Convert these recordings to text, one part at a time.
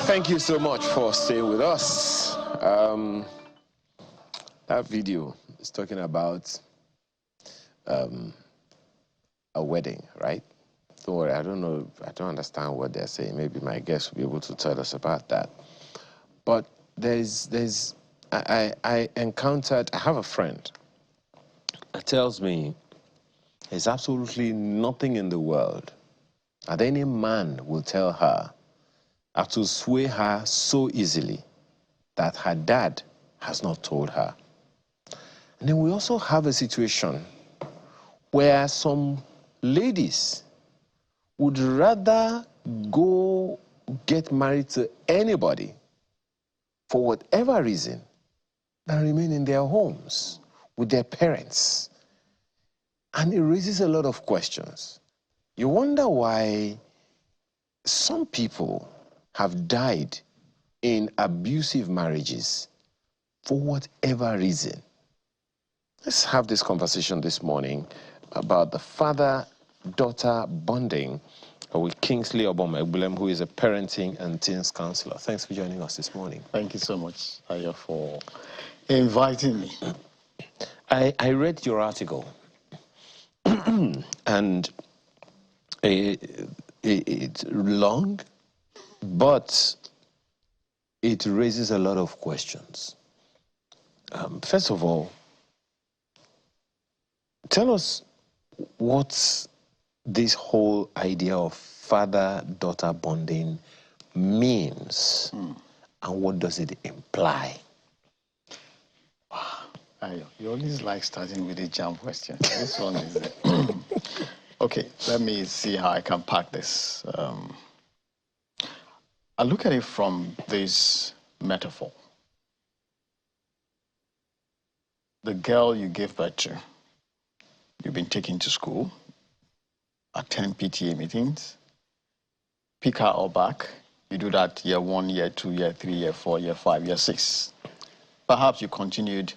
Thank you so much for staying with us. That video is talking about a wedding, right? Don't worry, I don't know, I don't understand what they're saying. Maybe my guest will be able to tell us about that. But I have a friend that tells me there's absolutely nothing in the world that any man will tell her or to sway her so easily that her dad has not told her. And then we also have a situation where some ladies would rather go get married to anybody for whatever reason than remain in their homes with their parents. And it raises a lot of questions. You wonder why some people have died in abusive marriages for whatever reason. Let's have this conversation this morning about the father-daughter bonding with Kingsley Obama-Egbulem, who is a parenting and teens counselor. Thanks for joining us this morning. Thank you so much, Ayo, for inviting me. I read your article, and it's long, but it raises a lot of questions. First of all, tell us what this whole idea of father-daughter bonding means, and what does it imply? Wow, you always like starting with a jump question. This one is it. Okay, let me see how I can pack this. I look at it from this metaphor. The girl you gave birth to, you've been taken to school, attend PTA meetings, pick her or back. You do that year 1, year 2, year 3, year 4, year 5, year 6. Perhaps you continued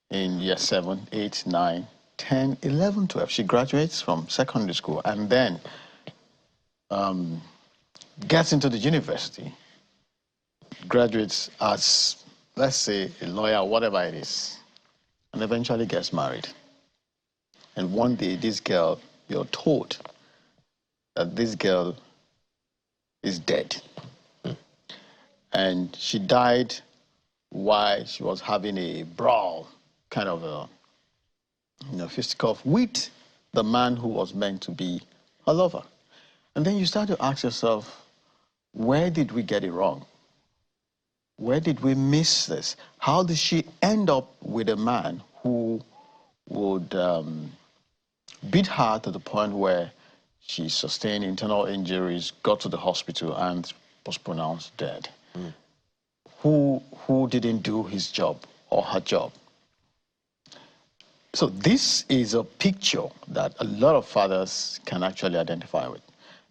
in year 7, 8, 9, 10, 11, 12. She graduates from secondary school and then gets into the university, graduates as, let's say, a lawyer, whatever it is, and eventually gets married. And one day, this girl, you're told that this girl is dead. And she died while she was having a brawl, kind of a fisticuff with the man who was meant to be her lover. And then you start to ask yourself, where did we get it wrong? Where did we miss this? How did she end up with a man who would beat her to the point where she sustained internal injuries, got to the hospital, and was pronounced dead? Who didn't do his job or her job? So this is a picture that a lot of fathers can actually identify with.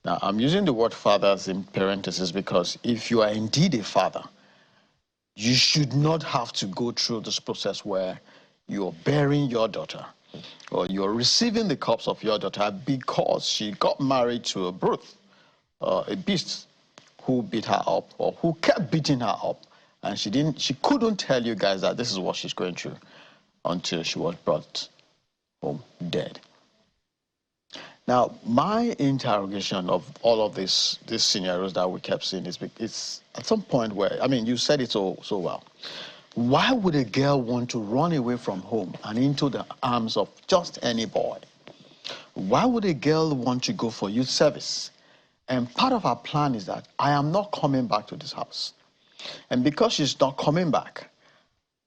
Now, I'm using the word fathers in parentheses because if you are indeed a father, you should not have to go through this process where you're burying your daughter or you're receiving the corpse of your daughter because she got married to a brute, a beast who beat her up or who kept beating her up, and she couldn't tell you guys that this is what she's going through until she was brought home dead. Now, my interrogation of all of these scenarios that we kept seeing is at some point where, I mean, you said it so well. Why would a girl want to run away from home and into the arms of just any boy? Why would a girl want to go for youth service? And part of her plan is that I am not coming back to this house. And because she's not coming back,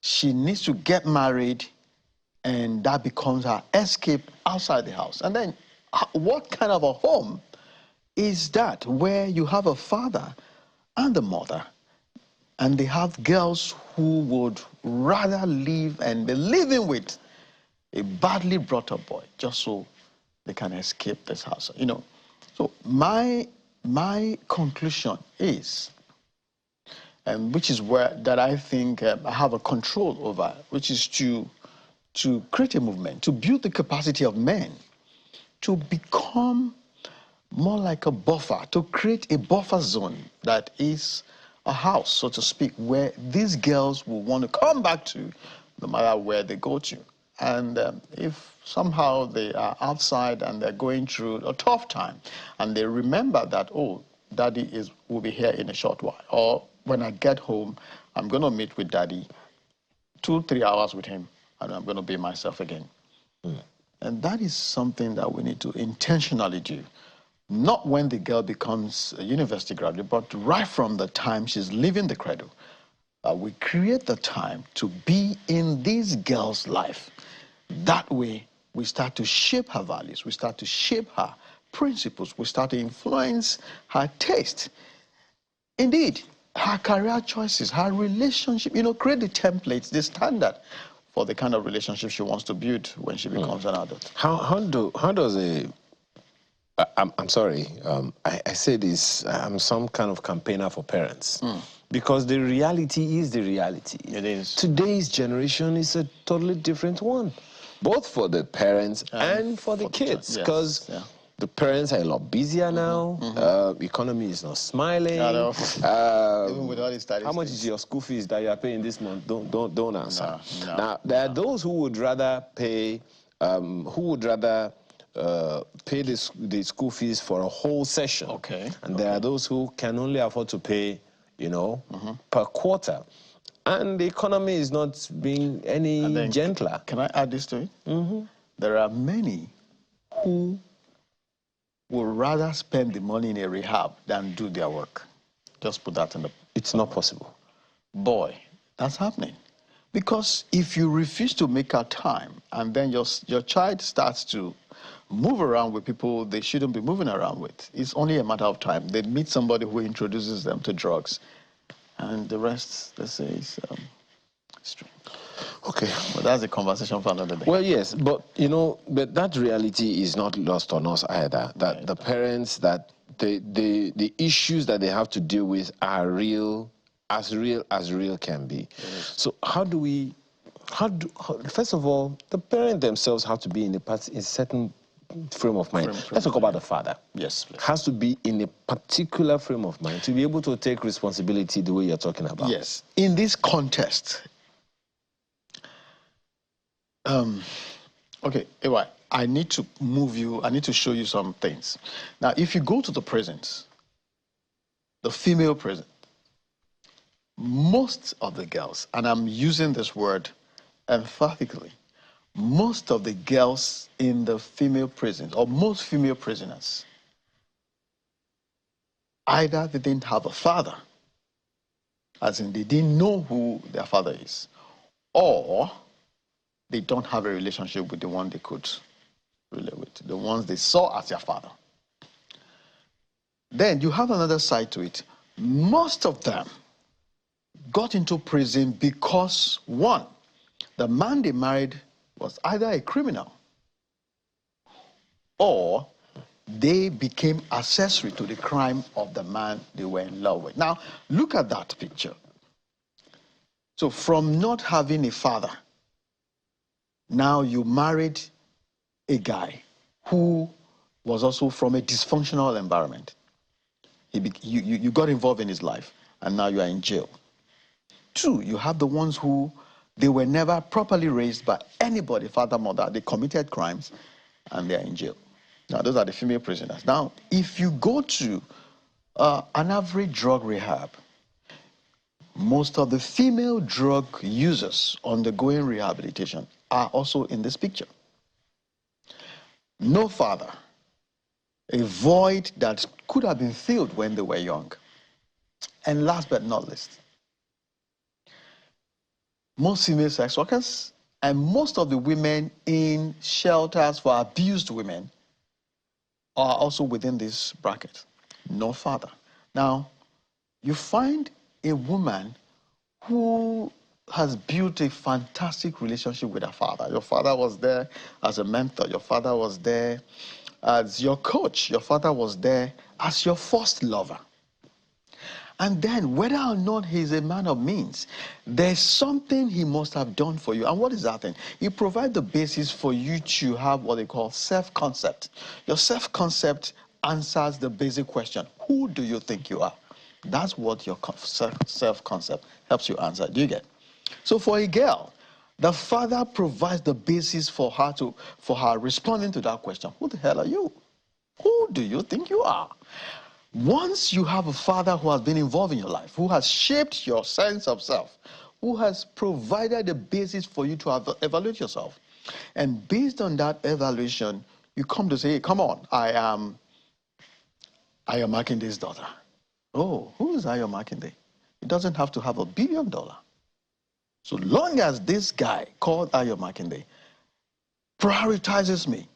she needs to get married, and that becomes her escape outside the house. And then what kind of a home is that where you have a father and a mother, and they have girls who would rather live and be living with a badly brought up boy just so they can escape this house? You know, so my conclusion is, and which is where that I think I have a control over, which is to to create a movement, to build the capacity of men, to become more like a buffer, to create a buffer zone that is a house, so to speak, where these girls will want to come back to no matter where they go to. And if somehow they are outside and they're going through a tough time and they remember that, oh, daddy will be here in a short while, or when I get home, I'm going to meet with daddy, 2-3 hours with him, and I'm going to be myself again. And that is something that we need to intentionally do. Not when the girl becomes a university graduate, but right from the time she's leaving the cradle. We create the time to be in this girl's life. That way, we start to shape her values. We start to shape her principles. We start to influence her taste. Indeed, her career choices, her relationship, create the templates, the standard for the kind of relationship she wants to build when she becomes an adult. How does a I'm sorry, I say this, I'm some kind of campaigner for parents. Because the reality is the reality. It is. Today's generation is a totally different one, both for the parents and for the kids. Because the parents are a lot busier now. Economy is not smiling. Even with all these statistics. How much is your school fees that you are paying this month? Don't answer. No, now there are those who would rather pay, pay the school fees for a whole session. And there are those who can only afford to pay, per quarter. And the economy is not being any gentler. Can I add this to it? There are many who would rather spend the money in a rehab than do their work. Just put that in the... It's not possible. Boy, that's happening. Because if you refuse to make out time and then your child starts to move around with people they shouldn't be moving around with, it's only a matter of time. They meet somebody who introduces them to drugs. And the rest, let's say, is strange. Okay. But that's a conversation for another day. Well, yes, but, but that reality is not lost on us either. That the parents, that the issues that they have to deal with are real as real can be. So how do we, first of all, the parents themselves have to be in a certain frame of mind. Let's talk about the father. Yes, please. Has to be in a particular frame of mind to be able to take responsibility the way you're talking about. Yes. In this context, okay, Ewa, I need to show you some things. Now, if you go to the prisons, the female prison, most of the girls, and I'm using this word emphatically, most of the girls in the female prisons, or most female prisoners, either they didn't have a father, as in they didn't know who their father is, or they don't have a relationship with the one they could relate with, the ones they saw as their father. Then you have another side to it. Most of them got into prison because, one, the man they married was either a criminal or they became accessory to the crime of the man they were in love with. Now, look at that picture. So from not having a father, now you married a guy who was also from a dysfunctional environment. You got involved in his life, and now you are in jail. Two, you have the ones who they were never properly raised by anybody, father, mother. They committed crimes, and they are in jail. Now, those are the female prisoners. Now, if you go to an average drug rehab, most of the female drug users undergoing rehabilitation are also in this picture. No father, a void that could have been filled when they were young. And last but not least, most female sex workers and most of the women in shelters for abused women are also within this bracket. No father. Now, you find a woman who has built a fantastic relationship with her father. Your father was there as a mentor. Your father was there as your coach. Your father was there as your first lover. And then, whether or not he's a man of means, there's something he must have done for you. And what is that thing? He provides the basis for you to have what they call self-concept. Your self-concept answers the basic question, who do you think you are? That's what your self-concept helps you answer. Do you get? So for a girl, the father provides the basis for her responding to that question. Who the hell are you? Who do you think you are? Once you have a father who has been involved in your life, who has shaped your sense of self, who has provided the basis for you to evaluate yourself, and based on that evaluation, you come to say, hey, come on, I am Makinde's daughter. Oh, who is Ayo Makinde? He doesn't have to have $1 billion. So long as this guy called Ayo Makinde prioritizes me,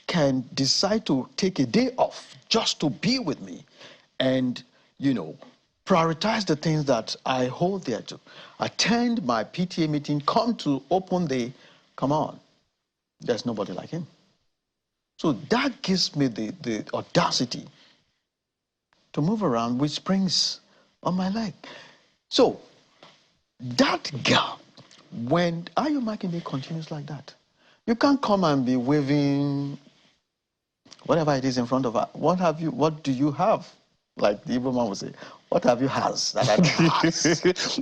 can decide to take a day off just to be with me and, prioritize the things that I hold dear to. Attend my PTA meeting, come to open day. Come on. There's nobody like him. So that gives me the audacity to move around with springs on my leg. So that girl, when Ayo Makinde continues like that, you can't come and be waving whatever it is in front of her. What do you have? Like the Igbo man would say, what have you has that I don't have?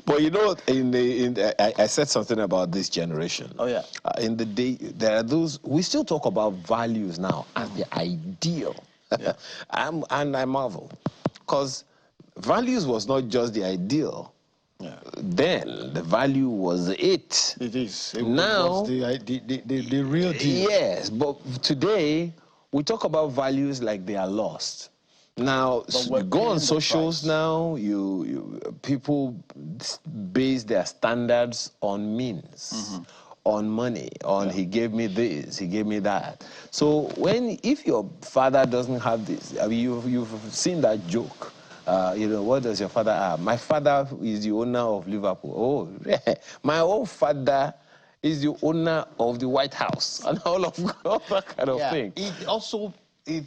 But I said something about this generation. Oh yeah. In the day, there are those, we still talk about values now as the ideal. Yeah. And I marvel, because values was not just the ideal. Yeah. Then the value was it. It is. Now, was the real deal. Yes, but today we talk about values like they are lost. Now, you go on socials now, people base their standards on means, on money, on he gave me this, he gave me that. So if your father doesn't have this, I mean, you've seen that joke. What does your father have? My father is the owner of Liverpool. Oh, my own father is the owner of the White House, and all that kind of thing. It also, I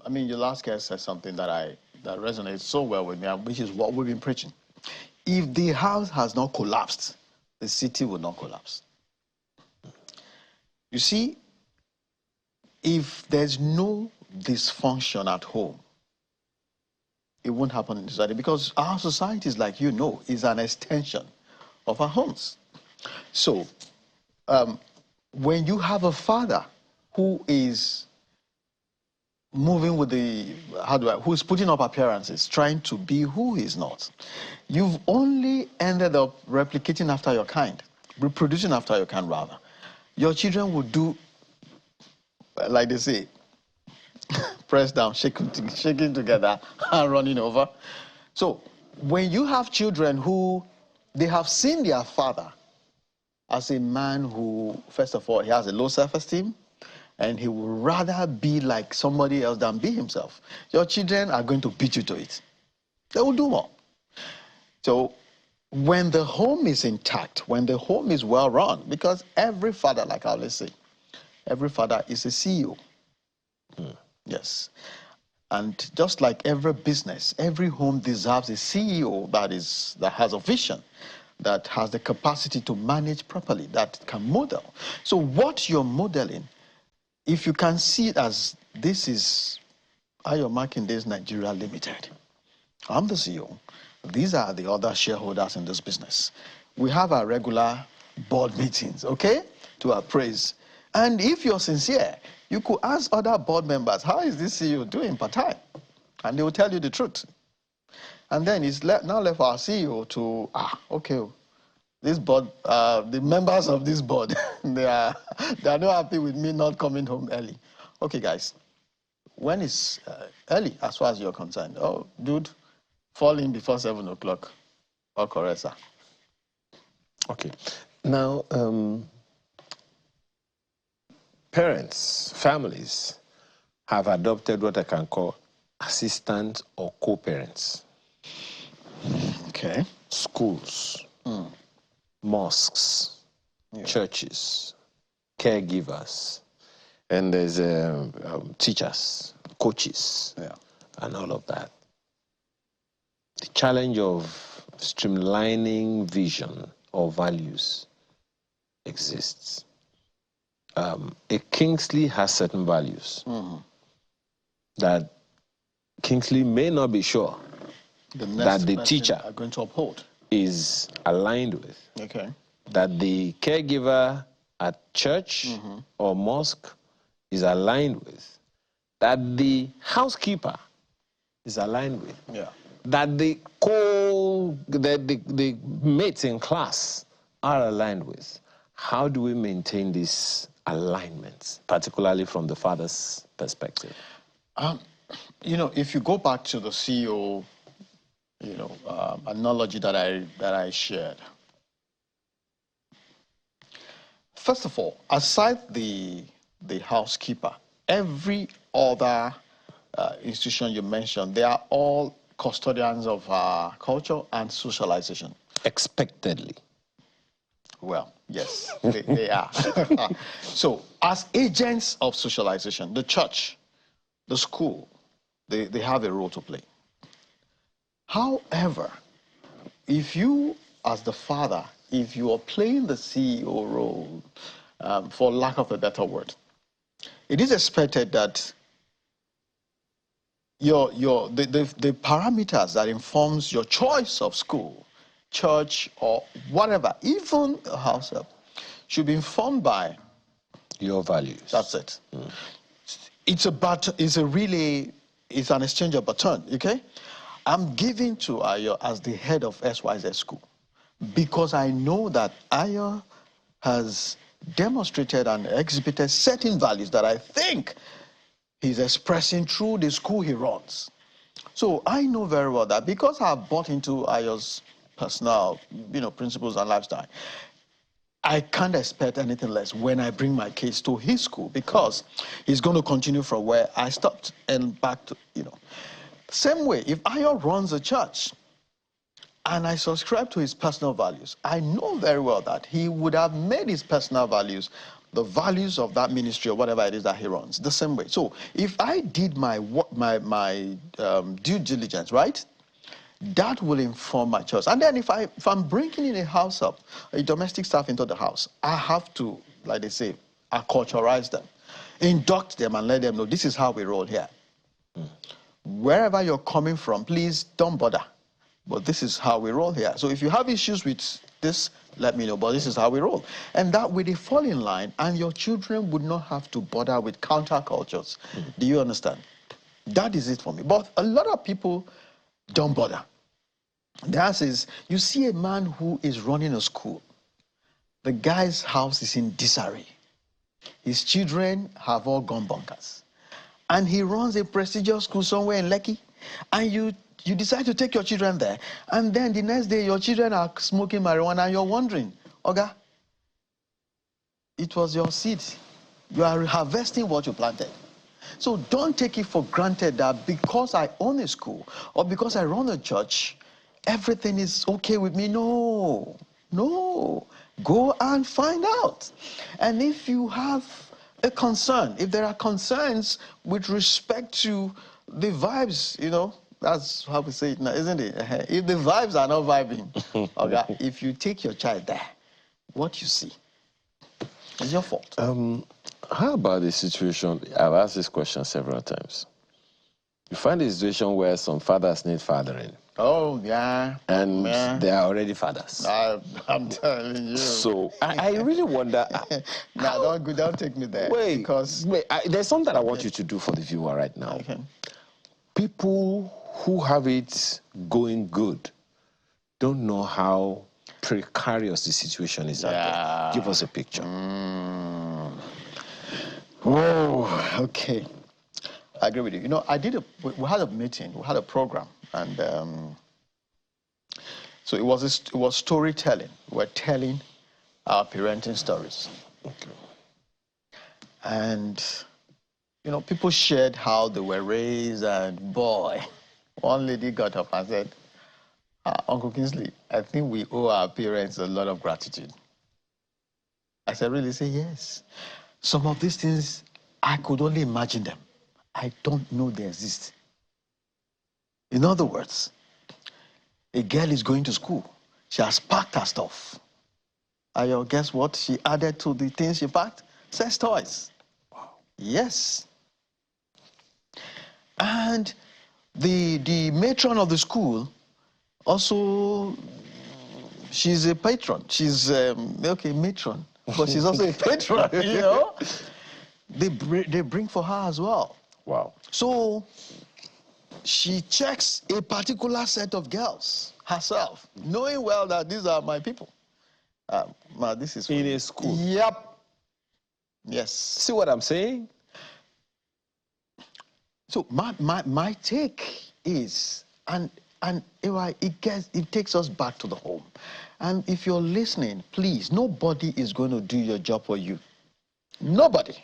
mean, your last guest said something that resonates so well with me, which is what we've been preaching. If the house has not collapsed, the city will not collapse. You see, if there's no dysfunction at home, it won't happen in society, because our society is, like is an extension of our homes. So when you have a father who is moving with who's putting up appearances, trying to be who he's not, you've only ended up replicating after your kind, reproducing after your kind, rather. Your children will do, like they say, press down, shaking together, and running over. So when you have children who, they have seen their father as a man who, first of all, he has a low self-esteem, and he would rather be like somebody else than be himself, your children are going to beat you to it. They will do more. So when the home is intact, when the home is well run, because every father, like I always say, every father is a CEO. Yes. And just like every business, every home deserves a CEO that has a vision, that has the capacity to manage properly, that can model. So what you're modeling, if you can see it as, this is Ayo Makinde's Nigeria Limited. I'm the CEO. These are the other shareholders in this business. We have our regular board meetings, okay, to appraise. And if you're sincere, you could ask other board members, how is this CEO doing part-time? And they will tell you the truth. And then it's now left for our CEO to, okay, this board, the members of this board, they are not happy with me not coming home early. Okay, guys, when is early as far as you're concerned? Oh, dude, fall in before 7 o'clock. All correct, sir. Okay. Now, parents, families have adopted what I can call assistant or co-parents. Okay. Schools, mosques, churches, caregivers, and there's teachers, coaches, and all of that. the challenge of streamlining vision or values exists. A Kingsley has certain values that Kingsley may not be sure that the teacher are going to uphold, is aligned with. Okay. That the caregiver at church or mosque is aligned with. That the housekeeper is aligned with. Yeah. That the mates in class are aligned with. How do we maintain these alignments, particularly from the father's perspective? You know, if you go back to the CEO, analogy that I shared. First of all, aside the housekeeper, every other institution you mentioned, they are all custodians of our culture and socialization. Expectedly. Well, yes, they are. So, as agents of socialization, the church, the school, they have a role to play. However, if you, as the father, if you are playing the CEO role, for lack of a better word, it is expected that the parameters that informs your choice of school, church, or whatever, even a house help, should be informed by your values. That's it. It's an exchange of baton, okay? I'm giving to Ayo as the head of SYZ school because I know that Ayo has demonstrated and exhibited certain values that I think he's expressing through the school he runs. So I know very well that because I've bought into Ayo's personal, principles and lifestyle, I can't expect anything less when I bring my case to his school because he's going to continue from where I stopped and back to, Same way, if Ayo runs a church and I subscribe to his personal values, I know very well that he would have made his personal values the values of that ministry or whatever it is that he runs, the same way. So if I did my due diligence, right, that will inform my choice. And then if I'm bringing in a domestic staff into the house, I have to, like they say, acculturize them, induct them and let them know this is how we roll here. Wherever you're coming from, please don't bother. But this is how we roll here. So if you have issues with this, let me know. But this is how we roll. And that way they fall in line and your children would not have to bother with countercultures. Do you understand? That is it for me. But a lot of people don't bother. The answer is, you see a man who is running a school. The guy's house is in disarray. His children have all gone bonkers. And he runs a prestigious school somewhere in Lekki. And you decide to take your children there. And then the next day, your children are smoking marijuana and you're wondering, Oga, it was your seed. You are harvesting what you planted. So don't take it for granted that because I own a school or because I run a church, everything is okay with me. No, no. Go and find out. And if you have a concern, if there are concerns with respect to the vibes, that's how we say it now, isn't it? If the vibes are not vibing, okay, if you take your child there, what you see is your fault. How about the situation? I've asked this question several times. You find a situation where some fathers need fathering. Oh, yeah. And they are already fathers. I'm telling you. So I really wonder. Don't take me there. Wait, there's something I want you to do for the viewer right now. Okay. People who have it going good don't know how precarious the situation is out there. Give us a picture. Oh, okay. I agree with you. We had a meeting, we had a program, and so it was storytelling. We're telling our parenting stories. Okay. And, people shared how they were raised, and boy, one lady got up and said, Uncle Kingsley, I think we owe our parents a lot of gratitude. I said, really? Say, yes. Some of these things, I could only imagine them. I don't know they exist. In other words, A girl is going to school. She has packed her stuff. And guess what she added to the things she packed? Sex toys. Wow. Yes. And the matron of the school also, she's a patron. She's, okay, matron, but she's also a patron, you know? They bring for her as well. Wow. So she checks a particular set of girls herself, knowing well that these are my people. This is in a school. Yep. Yes. See what I'm saying? So my take is, and it takes us back to the home. And if you're listening, please, nobody is going to do your job for you. Nobody.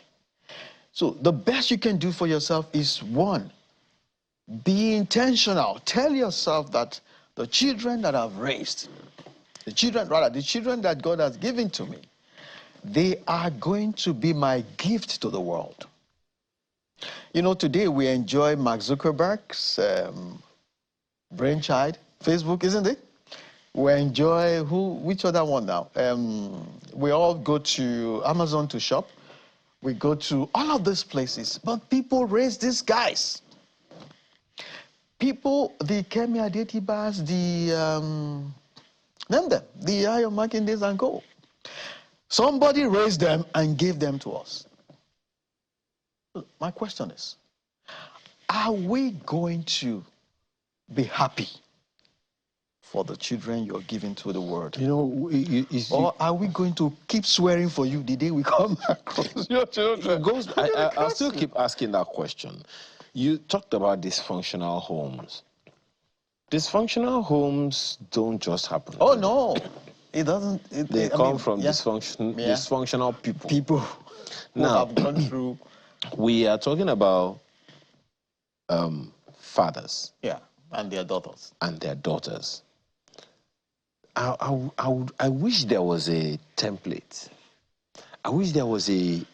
So the best you can do for yourself is, one, be intentional. Tell yourself that the children that I've raised, the children that God has given to me, they are going to be my gift to the world. You know, today we enjoy Mark Zuckerberg's brainchild, Facebook, isn't it? We enjoy which other one now? We all go to Amazon to shop. We go to all of these places, but people raise these guys. People, the Kemi Adetibas, name them, the Ayo Makindes and go. Somebody raised them and gave them to us. My question is, are we going to be happy for the children you're giving to the world? You know, or are we going to keep swearing for you the day we come across your children? I'll still keep asking that question. You talked about dysfunctional homes. Dysfunctional homes don't just happen. Oh, no. It doesn't. They come from dysfunctional people. People who have gone through. We are talking about fathers. Yeah, and their daughters. And their daughters. I wish there was a template. I wish there was a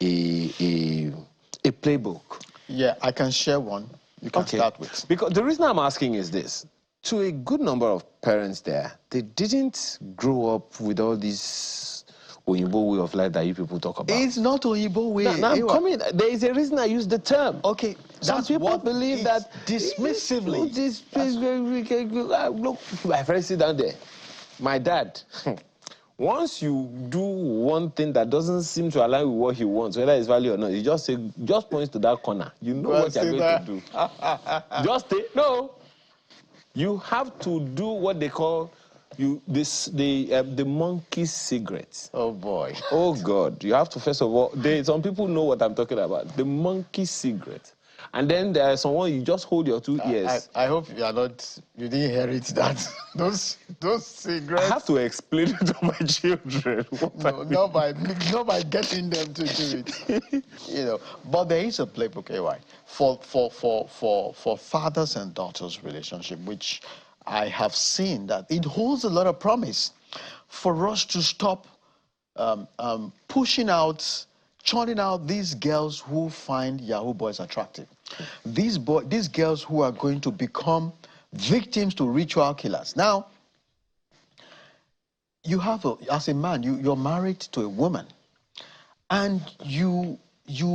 playbook. Yeah, I can share one. You can start with. Because the reason I'm asking is this. To a good number of parents there, they didn't grow up with all this Oyinbo way of life that you people talk about. It's not Oyinbo way. Now I'm coming. There is a reason I use the term. Okay, some people believe that dismissively. Look, my friend, sit down there. My dad. Once you do one thing that doesn't seem to align with what he wants, whether it's value or not, you just say, just points to that corner. You know what you're going to do. Just stay. No. You have to do what they call the monkey cigarette. Oh boy. Oh God. You have to first of all, some people know what I'm talking about. The monkey cigarette. And then there's someone you just hold your 2 ears. I hope you didn't inherit that. those cigarettes. I have to explain it to my children. Not by getting them to do it. You know, but there is a playbook, AY, for fathers and daughters relationship, which I have seen that it holds a lot of promise for us to stop churning out these girls who find Yahoo boys attractive. These girls who are going to become victims to ritual killers. Now, you have as a man, you're married to a woman, and you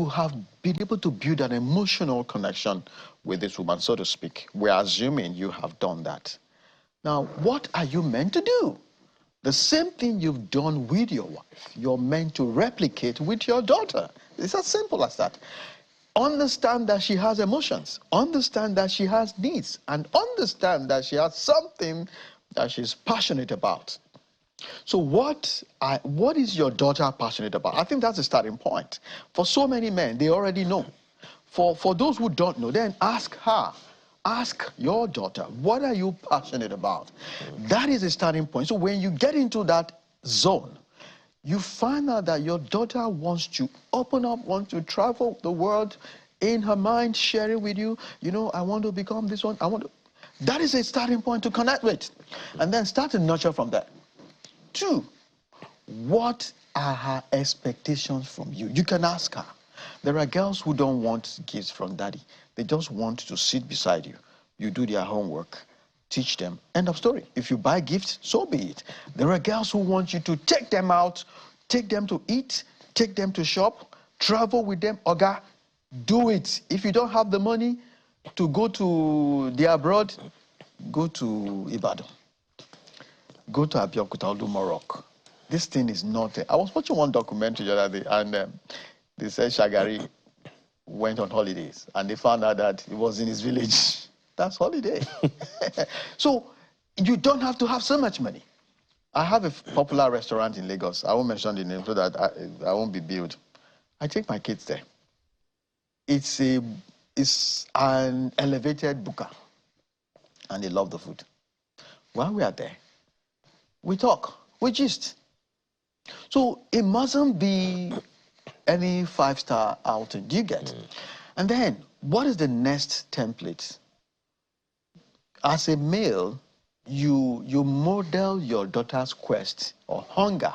have been able to build an emotional connection with this woman, so to speak. We're assuming you have done that. Now, what are you meant to do? The same thing you've done with your wife, you're meant to replicate with your daughter. It's as simple as that. Understand that she has emotions. Understand that she has needs. And understand that she has something that she's passionate about. So what is your daughter passionate about? I think that's the starting point. For so many men, they already know. For those who don't know, then ask her. Ask your daughter, what are you passionate about? That is the starting point. So when you get into that zone, you find out that your daughter wants to open up, wants to travel the world in her mind, sharing with you, you know, I want to become this one. That is a starting point to connect with. And then start to nurture from that. 2, what are her expectations from you? You can ask her. There are girls who don't want gifts from daddy. They just want to sit beside you. You do their homework. teach them. End of story. If you buy gifts, so be it. There are girls who want you to take them out, take them to eat, take them to shop, travel with them. Oga, do it. If you don't have the money to go to the abroad, go to Ibadan. Go to Abeokuta, Morocco. This thing is not... I was watching one documentary the other day, and they said Shagari went on holidays, and they found out that he was in his village. That's holiday. So you don't have to have so much money. I have a popular restaurant in Lagos. I won't mention the name so that I won't be billed. I take my kids there. It's an elevated buka, and they love the food. While we are there, we talk, we gist. So it mustn't be any five-star outing. Do you get? And then, what is the next template? As a male, you model your daughter's quest or hunger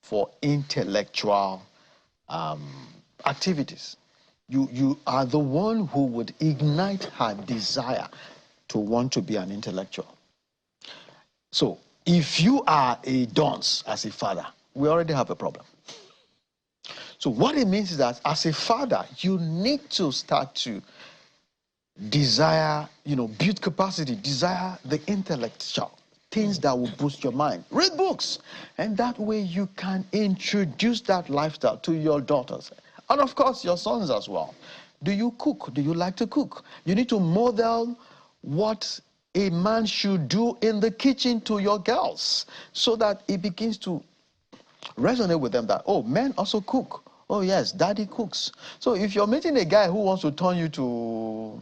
for intellectual activities. You are the one who would ignite her desire to want to be an intellectual. So, if you are a dunce as a father, we already have a problem. So what it means is that as a father, you need to start to desire, build capacity, desire the intellectual things that will boost your mind. Read books. And that way you can introduce that lifestyle to your daughters. And of course, your sons as well. Do you cook? Do you like to cook? You need to model what a man should do in the kitchen to your girls so that it begins to resonate with them that, oh, men also cook. Oh, yes, daddy cooks. So if you're meeting a guy who wants to turn you to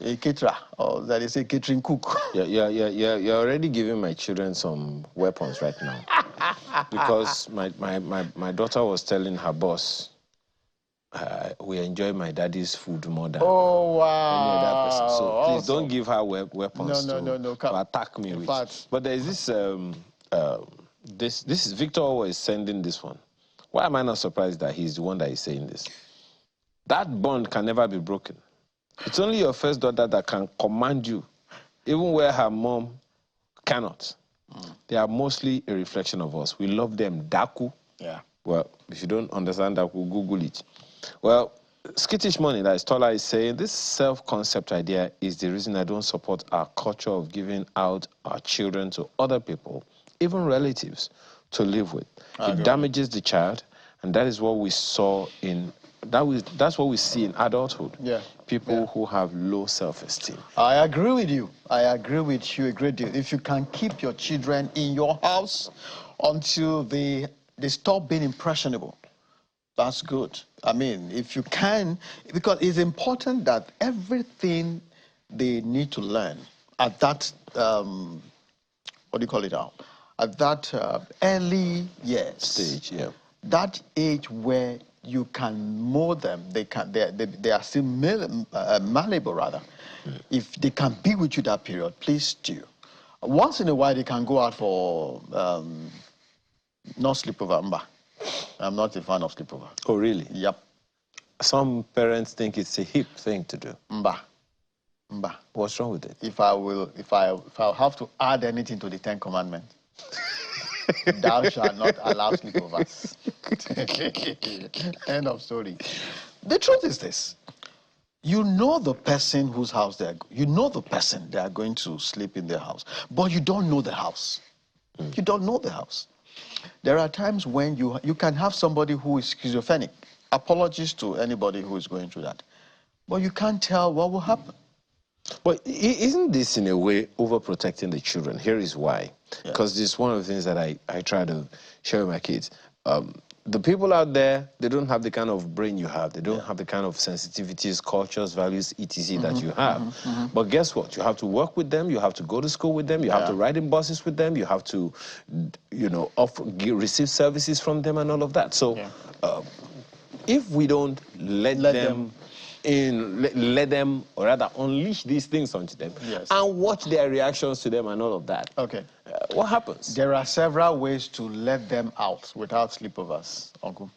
a caterer, or that is a catering cook. You're already giving my children some weapons right now. Because my daughter was telling her boss, we enjoy my daddy's food more than any other person. So please don't give her weapons to attack me with. But there is this, this is Victor always sending this one. Why am I not surprised that he's the one that is saying this? That bond can never be broken. It's only your first daughter that can command you, even where her mom cannot. They are mostly a reflection of us. We love them. Daku. Yeah. Well, if you don't understand Daku, Google it. Well, Skittish Money, that is Tola, is saying, this self-concept idea is the reason I don't support our culture of giving out our children to other people, even relatives, to live with. It damages the child, and that is what we saw in... That's what we see in adulthood. Yeah. People who have low self-esteem. I agree with you. I agree with you a great deal. If you can keep your children in your house until they stop being impressionable, that's good. I mean, if you can, because it's important that everything they need to learn at that, what do you call it now? At that early stage, that age where you can mold them, they are still malleable rather. If they can be with you that period, please do. Once in a while they can go out for not sleepover. I'm not a fan of sleepover. Oh really? Yep. Some parents think it's a hip thing to do. Mba. What's wrong with it? If I have to add anything to the 10 Commandments, thou shalt not allow sleepovers. End of story. The truth is this. You know the person whose house they are going to sleep in their house, but you don't know the house. You don't know the house. There are times when you can have somebody who is schizophrenic. Apologies to anybody who is going through that. But you can't tell what will happen. But isn't this, in a way, overprotecting the children? Here is why. Because this is one of the things that I try to share with my kids. The people out there, they don't have the kind of brain you have. They don't have the kind of sensitivities, cultures, values, etc. that you have. But guess what? You have to work with them. You have to go to school with them. You have to ride in buses with them. You have to, receive services from them and all of that. So if we don't let them let them, or rather unleash these things onto them and watch their reactions to them and all of that. Okay. What happens? There are several ways to let them out without sleepovers, Uncle.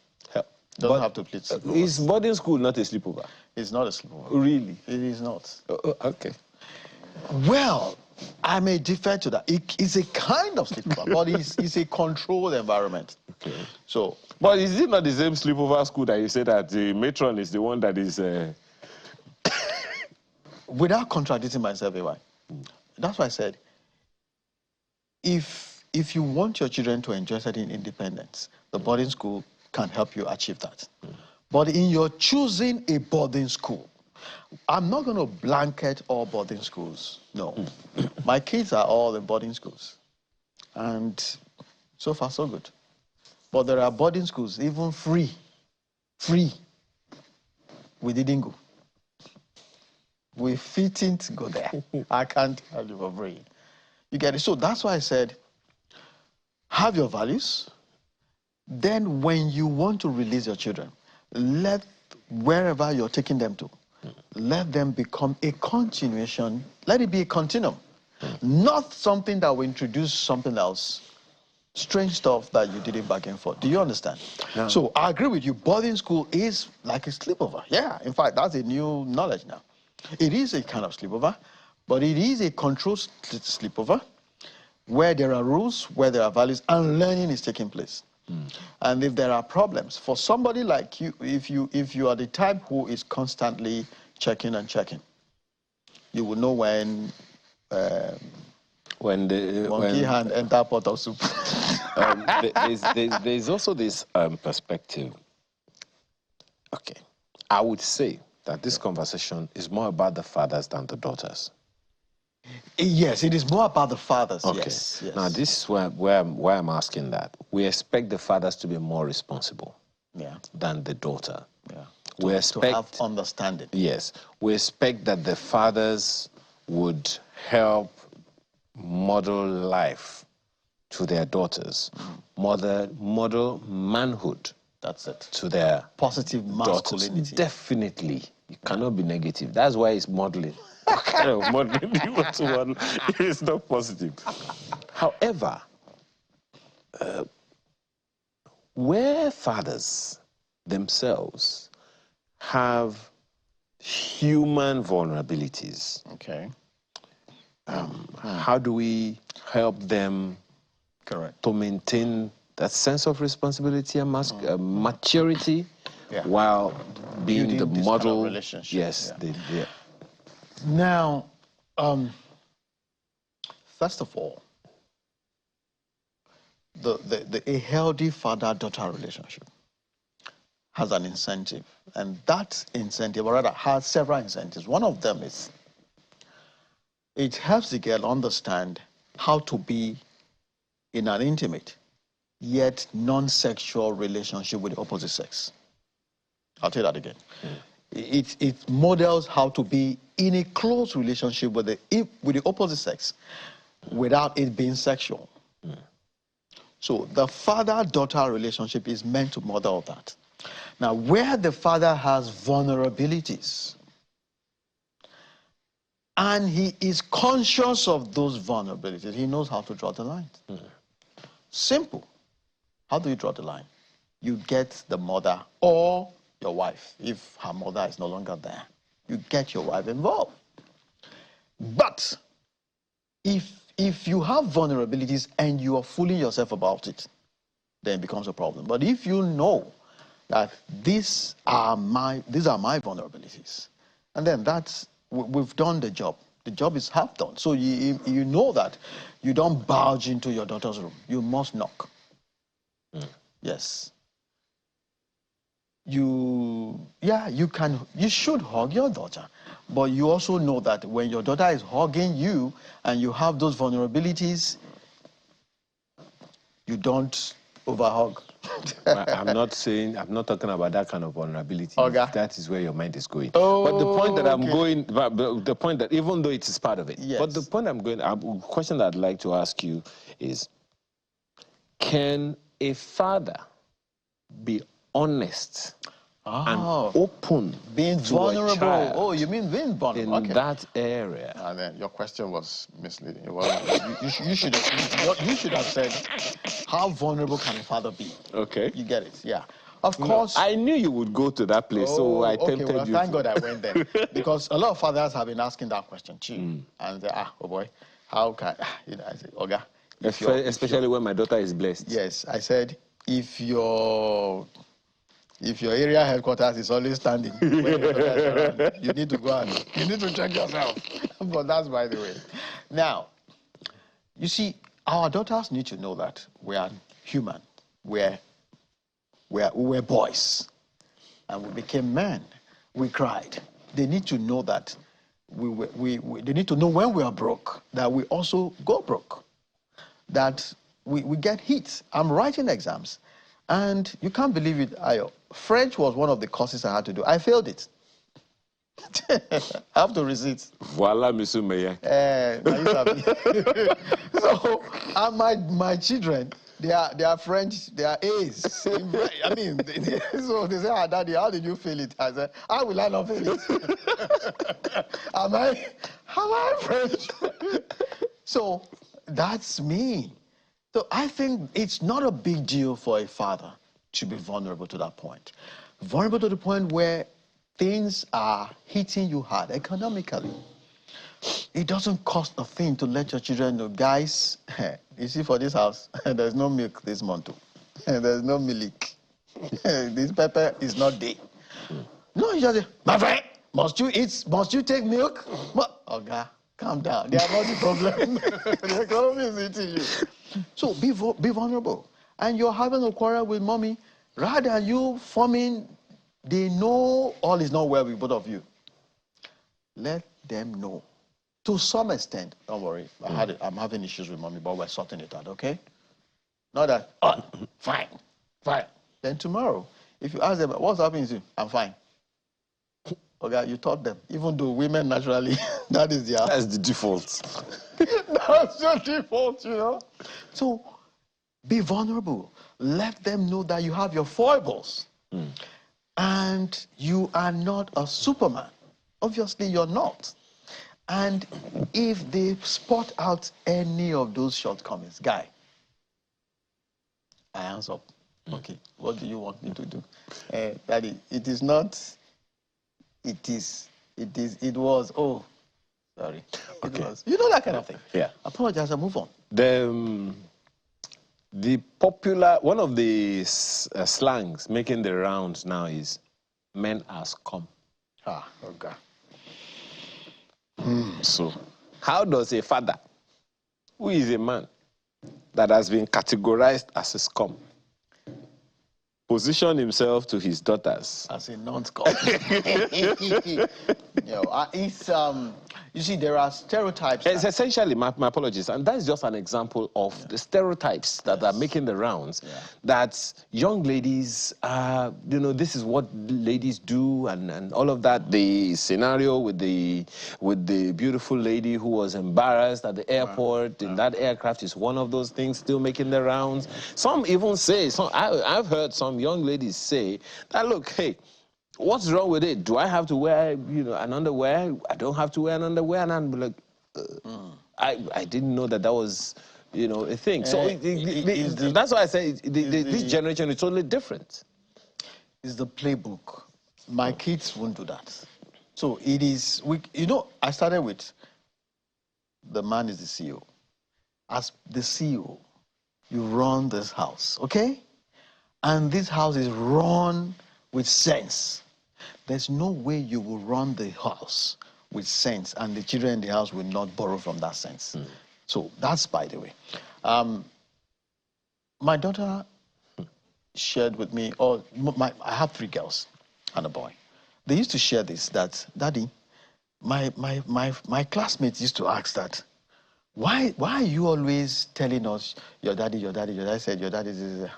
Don't have to plead sleepovers. Is boarding school not a sleepover? It's not a sleepover. Really? It is not. Okay. Well, I may defer to that. It's a kind of sleepover, but it's a controlled environment. Okay. So, but is it not the same sleepover school that you say that the matron is the one that is... without contradicting myself, Ewa, that's why I said, if you want your children to enjoy certain independence, the boarding school can help you achieve that. But in your choosing a boarding school, I'm not going to blanket all boarding schools. No. My kids are all in boarding schools. And so far, so good. But there are boarding schools, even free. We didn't go. We didn't go there. I can't tell you for free. You get it? So that's why I said, have your values. Then when you want to release your children, let wherever you're taking them to, let them become a continuation. Let it be a continuum. Not something that will introduce something else, strange stuff that you didn't bargain for. Do you understand? No. So I agree with you. Boarding school is like a sleepover. Yeah, in fact, that's a new knowledge now. It is a kind of sleepover, but it is a controlled sleepover where there are rules, where there are values, and learning is taking place. And if there are problems, for somebody like you, if you are the type who is constantly checking and checking, you will know when the monkey hand enter pot of soup. there's also this perspective. Okay, I would say that this conversation is more about the fathers than the daughters. Yes, it is more about the fathers. Okay. Yes. Now, this is why I'm asking that. We expect the fathers to be more responsible than the daughter. Yeah. We expect to have understanding. Yes. We expect that the fathers would help model life to their daughters, model manhood. That's it. To their positive masculinity. Daughters. Definitely. You cannot be negative. That's why it's modeling. What kind of modeling do you want to model? It's not positive. However, where fathers themselves have human vulnerabilities, okay, how do we help them to maintain that sense of responsibility and maturity while being building the model kind of relationship? Yes. Yeah. Now, first of all, a healthy father-daughter relationship has an incentive, and that incentive, or rather, has several incentives. One of them is it helps the girl understand how to be in an intimate yet non-sexual relationship with the opposite sex. I'll tell you that again. It models how to be in a close relationship with the opposite sex without it being sexual. So the father-daughter relationship is meant to model that. Now, where the father has vulnerabilities and he is conscious of those vulnerabilities, he knows how to draw the line. Simple. How do you draw the line? You get the mother or your wife, if her mother is no longer there. You get your wife involved. But if you have vulnerabilities and you are fooling yourself about it, then it becomes a problem. But if you know that these are my vulnerabilities, and then we've done the job. The job is half done. So you know that you don't barge into your daughter's room. You must knock. Yes. You should hug your daughter, but you also know that when your daughter is hugging you and you have those vulnerabilities, you don't overhug. I'm not talking about that kind of vulnerability. Okay. That is where your mind is going. Oh, but the point that I'm okay. going, the point that even though it is part of it, yes. but the point the question that I'd like to ask you is, can a father be honest and open, being to vulnerable? a child Oh, you mean being vulnerable? in that area? And then your question was misleading. You should have said, how vulnerable can a father be? Okay. You get it? Yeah. Of course. I knew you would go to that place, so I tempted you. Thank God I went there. Because a lot of fathers have been asking that question too. And oh boy, how can, I said, Oga, especially when my daughter is blessed. Yes, I said, if your area headquarters is always standing when your daughter is around, you need to go and you need to check yourself. But that's by the way. Now, you see, our daughters need to know that we are human. We were boys, and we became men. We cried. They need to know that they need to know when we are broke, that we also go broke, that we get hit. I'm writing exams, and you can't believe it, Ayo. French was one of the courses I had to do. I failed it. I have to receipt. Voila, Monsieur Meyer. So, and my children, they are French, they are A's. I mean, so they say, ah, Daddy, how did you fail it? I said, how will I not fail it? Am I French? So that's me. So I think it's not a big deal for a father to be vulnerable to that point. Vulnerable to the point where things are hitting you hard economically. It doesn't cost a thing to let your children know, guys, you see, for this house, there's no milk this month. There's no milk. This pepper is not there. No, you just say, my friend, must you take milk? Okay, calm down. They are not the problem. The economy is eating you. So be vulnerable. And you're having a quarrel with mommy, rather than you forming, they know all is not well with both of you. Let them know. To some extent, don't worry, I'm having issues with mommy, but we're sorting it out, okay? Not that, oh, fine. Then tomorrow, if you ask them, what's happening to you? I'm fine. Okay, you taught them. Even though women naturally, that's the default. That's your default, you know? So, be vulnerable. Let them know that you have your foibles. And you are not a Superman. Obviously, you're not. And if they spot out any of those shortcomings, guy, I hands up. Okay, what do you want me to do? Daddy, it is not, it was, oh, sorry. Okay. It was, you know, that kind of thing. Yeah. Apologize and move on. The popular, one of the slangs making the rounds now is, men has come. Ah, okay. So, how does a father, who is a man that has been categorized as a scum, position himself to his daughters as a non-scum? You see, there are stereotypes. It's essentially, my apologies, and that's just an example of the stereotypes that are making the rounds, that young ladies, this is what ladies do, and all of that. The scenario with the beautiful lady who was embarrassed at the airport in that aircraft is one of those things still making the rounds. Some even say, I've heard some young ladies say that, look, hey, what's wrong with it? Do I have to wear, an underwear? I don't have to wear an underwear. And I'm like, I didn't know that was, a thing. So that's why I say this generation is totally different. It's the playbook. My kids won't do that. So it is, I started with the man is the CEO. As the CEO, you run this house, okay? And this house is run with sense. There's no way you will run the house with sense and the children in the house will not borrow from that sense. So that's by the way. My daughter shared with me, I have 3 girls and a boy. They used to share this, that, Daddy, my classmates used to ask that, why are you always telling us, your daddy said, your daddy is...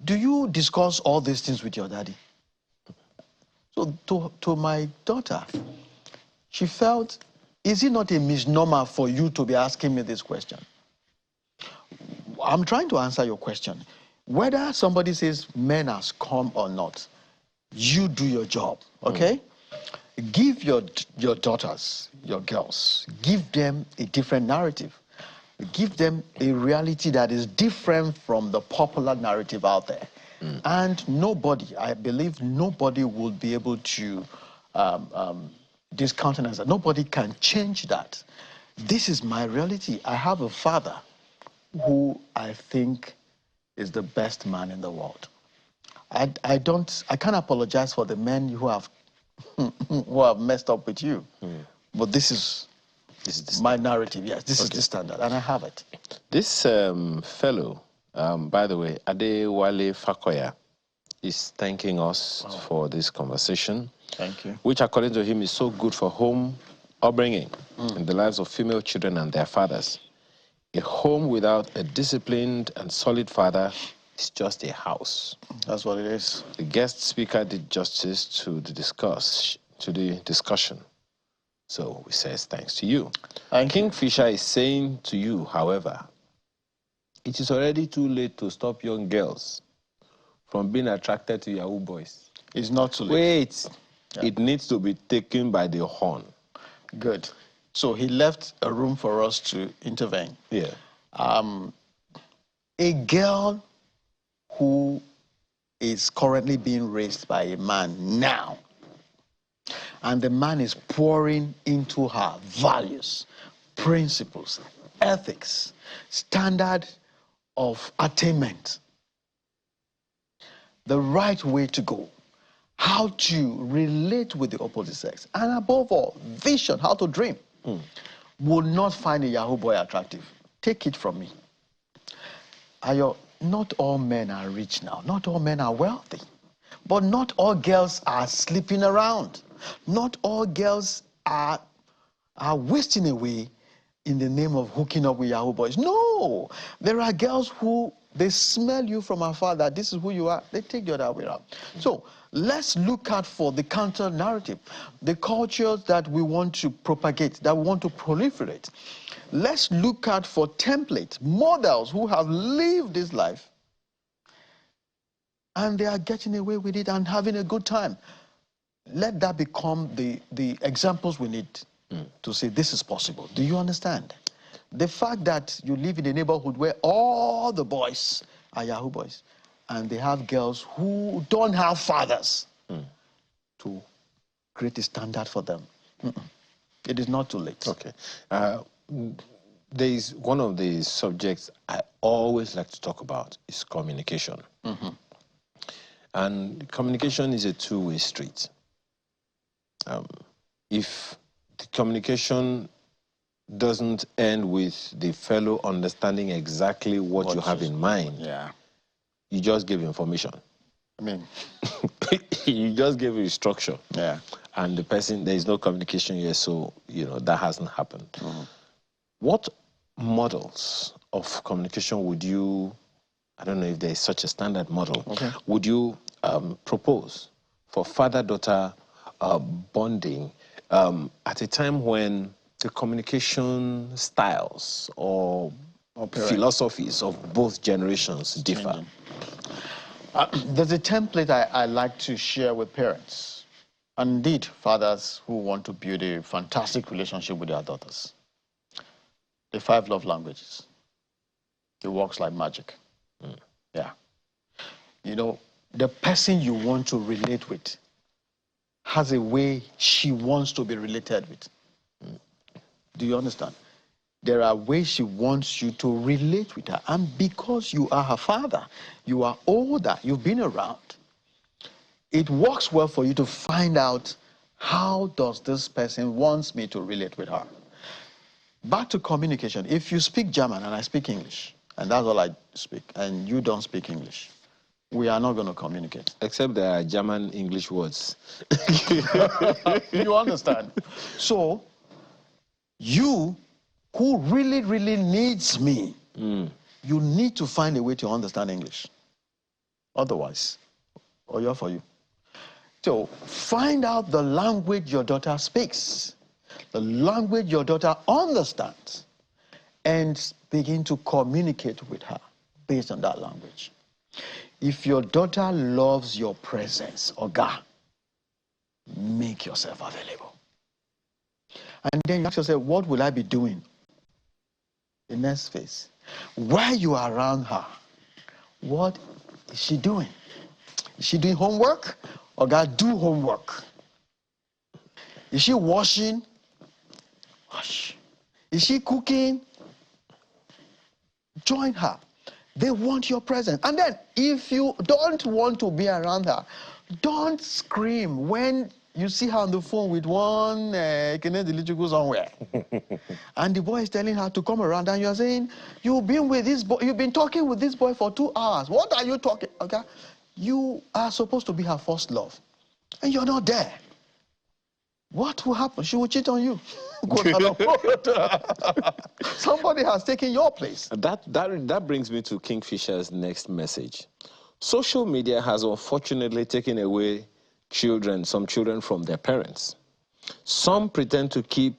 Do you discuss all these things with your daddy? So to my daughter, she felt, is it not a misnomer for you to be asking me this question? I'm trying to answer your question. Whether somebody says men has come or not, you do your job, okay? Give your daughters, your girls, give them a different narrative. Give them a reality that is different from the popular narrative out there. And nobody, I believe nobody will be able to discountenance that. Nobody can change that. this is my reality. I have a father who I think is the best man in the world. I can't apologize for the men who have who have messed up with you. But this is my narrative. Yes, this is the standard, and I have it. This fellow, by the way, Adewale Fakoya, is thanking us for this conversation. Thank you. Which, according to him, is so good for home upbringing in the lives of female children and their fathers. A home without a disciplined and solid father is just a house. That's what it is. The guest speaker did justice to the discussion. So we say thanks to you. Kingfisher is saying to you, however, it is already too late to stop young girls from being attracted to Yahoo boys. It's not too late. Wait. Yeah. It needs to be taken by the horn. Good. So he left a room for us to intervene. Yeah. A girl who is currently being raised by a man now, and the man is pouring into her values, principles, ethics, standard of attainment, the right way to go, how to relate with the opposite sex, and above all, vision, how to dream, will not find a Yahoo boy attractive. Take it from me. Ayo, not all men are rich now. Not all men are wealthy. But not all girls are sleeping around. Not all girls are wasting away in the name of hooking up with Yahoo boys. No! There are girls who, they smell you from afar that this is who you are. They take you the other way around. So let's look out for the counter narrative, the cultures that we want to propagate, that we want to proliferate. Let's look out for templates, models who have lived this life and they are getting away with it and having a good time. Let that become the examples we need to say this is possible. Do you understand? The fact that you live in a neighborhood where all the boys are Yahoo boys and they have girls who don't have fathers to create a standard for them. It is not too late. Okay. There is one of the subjects I always like to talk about is communication. And communication is a two-way street. If the communication doesn't end with the fellow understanding exactly what you have in mind, you just give information. I mean, you just give a structure. Yeah. And the person, there is no communication here, so, you know, that hasn't happened. What models of communication would you, I don't know if there is such a standard model, would you propose for father-daughter bonding at a time when the communication styles or philosophies of both generations differ? There's a template I like to share with parents. Indeed, fathers who want to build a fantastic relationship with their daughters. The 5 love languages. It works like magic. Yeah. You know, the person you want to relate with has a way she wants to be related with. Do you understand? There are ways she wants you to relate with her. And because you are her father, you are older, you've been around, it works well for you to find out how does this person wants me to relate with her. Back to communication. If you speak German and I speak English, and that's all I speak, and you don't speak English, we are not going to communicate. Except there are German English words. You understand? So, you who really, really needs me, you need to find a way to understand English. Otherwise, you're for you. So, find out the language your daughter speaks, the language your daughter understands, and begin to communicate with her based on that language. If your daughter loves your presence, Oga, make yourself available. And then you ask yourself, what will I be doing? The next phase. While you are around her, what is she doing? Is she doing homework? Oga, do homework. Is she washing? Wash. Is she cooking? Join her. They want your presence. And then if you don't want to be around her, don't scream when you see her on the phone with one go somewhere. And the boy is telling her to come around, and you're saying, you've been with this boy, you've been talking with this boy for 2 hours. What are you talking? Okay. You are supposed to be her first love, and you're not there. What will happen? She will cheat on you. Somebody has taken your place. That brings me to Kingfisher's next message. Social media has unfortunately taken away some children from their parents. Some pretend to keep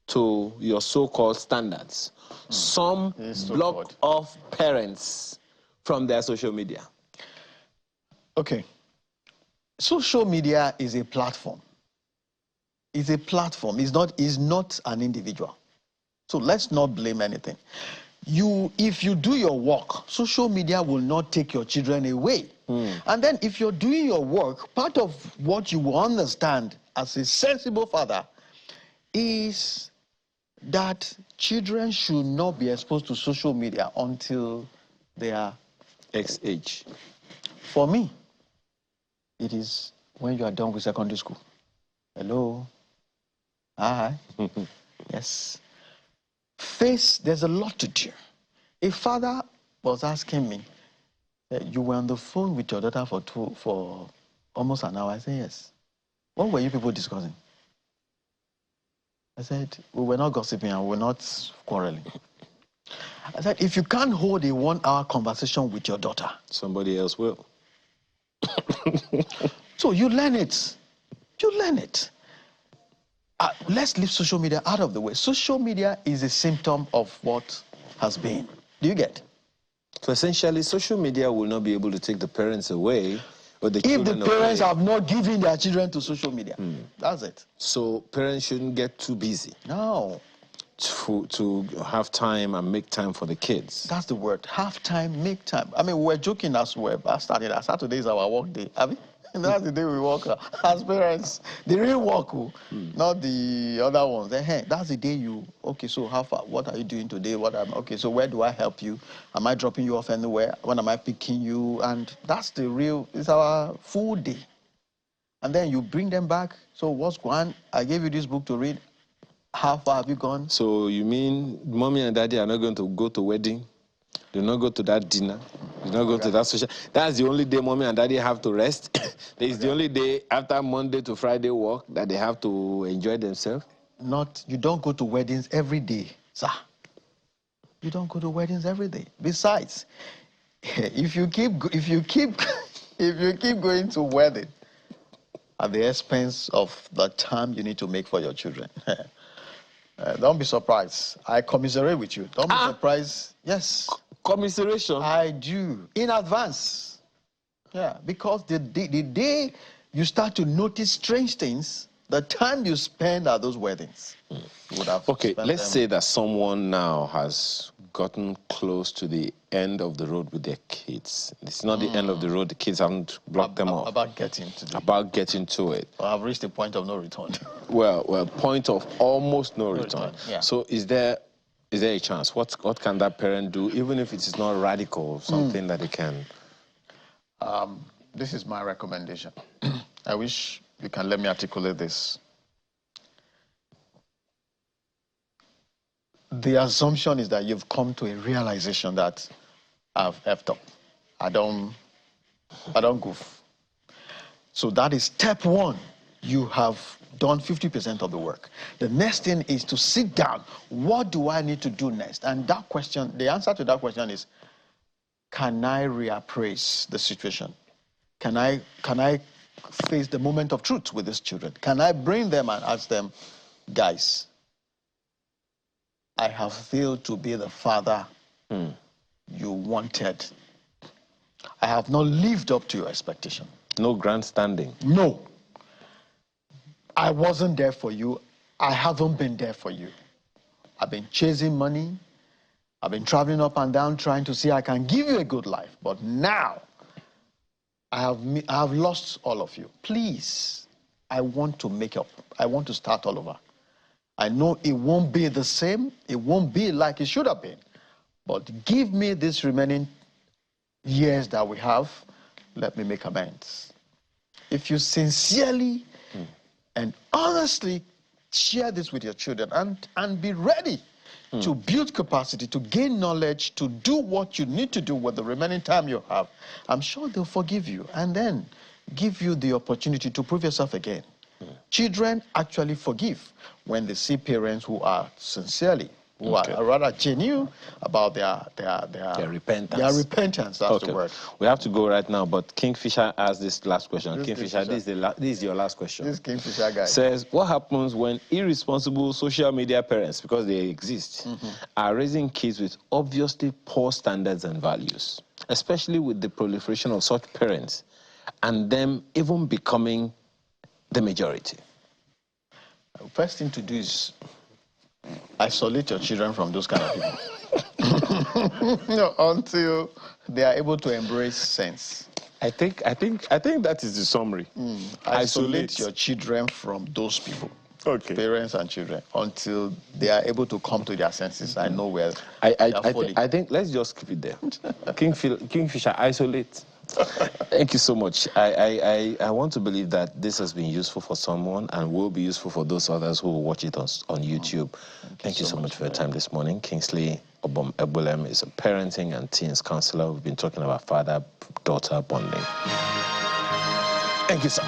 to your so-called standards. Some block off parents from their social media. Okay. Social media is a platform. It's a platform. It's not an individual. So let's not blame anything. If you do your work, social media will not take your children away. And then if you're doing your work, part of what you will understand as a sensible father is that children should not be exposed to social media until they are X age. For me, it is when you are done with secondary school. Hello. Hi. Yes. There's a lot to do. A father was asking me, you were on the phone with your daughter for almost an hour. I said, yes. What were you people discussing? I said, we were not gossiping and we were not quarreling. I said, if you can't hold a 1-hour conversation with your daughter, somebody else will. So you learn it. You learn it. Let's leave social media out of the way. Social media is a symptom of what has been. Do you get? So essentially, social media will not be able to take the parents away, or the children if the parents have not given their children to social media. That's it. So parents shouldn't get too busy. No. To have time and make time for the kids. That's the word. Have time, make time. I mean, we're joking as well. Saturday is our work day. Have you? And that's the day we work as parents. The real work, not the other ones. Hey, that's the day okay, so how far? What are you doing today? Okay, so where do I help you? Am I dropping you off anywhere? When am I picking you? And that's it's our full day. And then you bring them back. So what's going on? I gave you this book to read. How far have you gone? So you mean mommy and daddy are not going to go to wedding? They'll not go to that dinner? They'll not go to that social... That's the only day mommy and daddy have to rest? It's the only day after Monday to Friday work that they have to enjoy themselves? You don't go to weddings every day, sir. You don't go to weddings every day. Besides, if you keep going to wedding at the expense of the time you need to make for your children, don't be surprised. I commiserate with you. Don't be surprised. Yes. Commiseration? I do. In advance. Yeah, because the day you start to notice strange things, the time you spend at those weddings, you would have okay, let's say that someone now has gotten close to the end of the road with their kids. It's not the end of the road. The kids haven't blocked them off. About getting to it. Well, I've reached a point of no return. well, point of almost no return. Yeah. So is there a chance? What can that parent do, even if it is not radical, something that they can? This is my recommendation. I wish you can let me articulate this. The assumption is that you've come to a realization that I've effed up. I don't goof. So that is step one. You have done 50% of the work. The next thing is to sit down. What do I need to do next? And that question, the answer to that question is, can I reappraise the situation? Can I face the moment of truth with these children? Can I bring them and ask them, guys, I have failed to be the father you wanted. I have not lived up to your expectation. No grandstanding. No. I wasn't there for you. I haven't been there for you. I've been chasing money. I've been traveling up and down trying to see I can give you a good life. But now, I have lost all of you. Please, I want to make up. I want to start all over. I know it won't be the same. It won't be like it should have been. But give me this remaining years that we have. Let me make amends. If you sincerely and honestly share this with your children and be ready to build capacity, to gain knowledge, to do what you need to do with the remaining time you have, I'm sure they'll forgive you and then give you the opportunity to prove yourself again. Children actually forgive when they see parents who are sincerely, who are rather genuine about their repentance. Their repentance, that's the word. We have to go right now, but Kingfisher asked this last question. Kingfisher, this is your last question. This Kingfisher guy says, what happens when irresponsible social media parents, because they exist, are raising kids with obviously poor standards and values, especially with the proliferation of such parents and them even becoming the majority? First thing to do is isolate your children from those kind of people until they are able to embrace sense. I think that is the summary. Isolate your children from those people. Parents and children, until they are able to come to their senses. I know where I think let's just keep it there. Kingfisher, isolate. Thank you so much. I want to believe that this has been useful for someone and will be useful for those others who will watch it on YouTube. Thank you so much for your time this morning. Kingsley Obum-Ebulem is a parenting and teens counselor. We've been talking about father-daughter bonding. Thank you, sir.